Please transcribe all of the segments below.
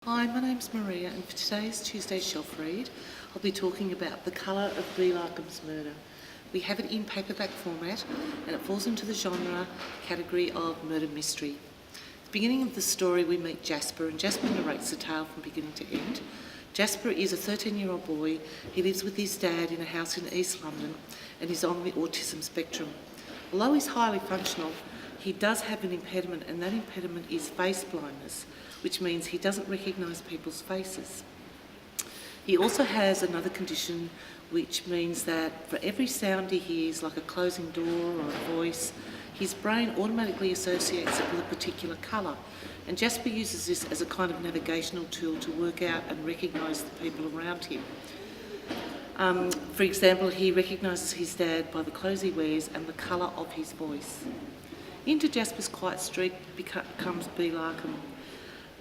Hi, my name's Maria, and for today's Tuesday Shelf Read, I'll be talking about The Colour of B. Larkham's Murder. We have it in paperback format, and it falls into the genre category of murder mystery. At the beginning of the story, we meet Jasper, and Jasper narrates the tale from beginning to end. Jasper is a 13-year-old boy. He lives with his dad in a house in East London, and he's on the autism spectrum. Although he's highly functional, he does have an impediment, and that impediment is face blindness, which means he doesn't recognise people's faces. He also has another condition, which means that for every sound he hears, like a closing door or a voice, his brain automatically associates it with a particular colour. And Jasper uses this as a kind of navigational tool to work out and recognise the people around him. For example, he recognises his dad by the clothes he wears and the colour of his voice. Into Jasper's quiet street comes B. Larkham.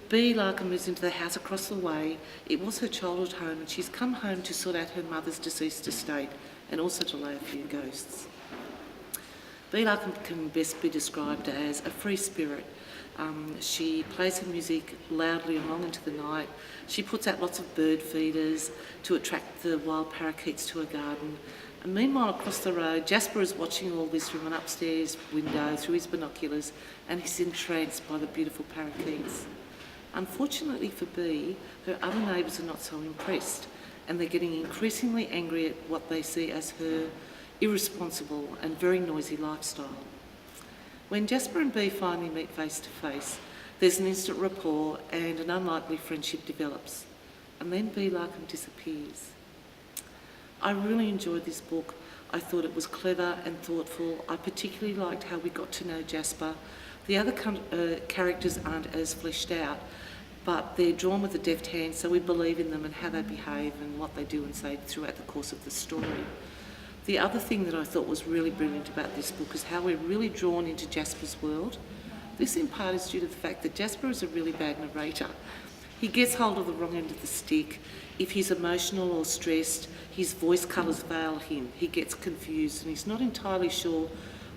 B. Larkham moves into the house across the way. It was her childhood home, and she's come home to sort out her mother's deceased estate and also to lay a few ghosts. B. Larkham can best be described as a free spirit. She plays her music loudly and long into the night. She puts out lots of bird feeders to attract the wild parakeets to her garden. And meanwhile, across the road, Jasper is watching all this from an upstairs window through his binoculars, and he's entranced by the beautiful parakeets. Unfortunately for B, her other neighbours are not so impressed, and they're getting increasingly angry at what they see as her irresponsible and very noisy lifestyle. When Jasper and B finally meet face to face, there's an instant rapport and an unlikely friendship develops, and then B. Larkham disappears. I really enjoyed this book. I thought it was clever and thoughtful. I particularly liked how we got to know Jasper. The other characters aren't as fleshed out, but they're drawn with a deft hand, so we believe in them and how they behave and what they do and say throughout the course of the story. The other thing that I thought was really brilliant about this book is how we're really drawn into Jasper's world. This in part is due to the fact that Jasper is a really bad narrator. He gets hold of the wrong end of the stick. If he's emotional or stressed, his voice colours fail him. He gets confused and he's not entirely sure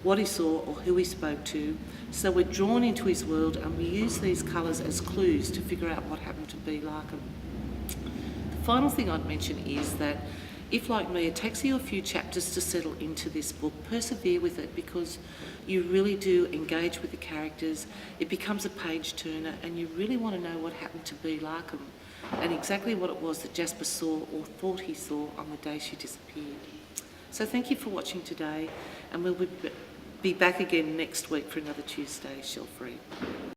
what he saw or who he spoke to. So we're drawn into his world, and we use these colours as clues to figure out what happened to B. Larkham. The final thing I'd mention is that if, like me, it takes you a few chapters to settle into this book, persevere with it, because you really do engage with the characters. It becomes a page turner, and you really want to know what happened to B. Larkham and exactly what it was that Jasper saw or thought he saw on the day she disappeared. So thank you for watching today, and we'll be back again next week for another Tuesday Shelf Read.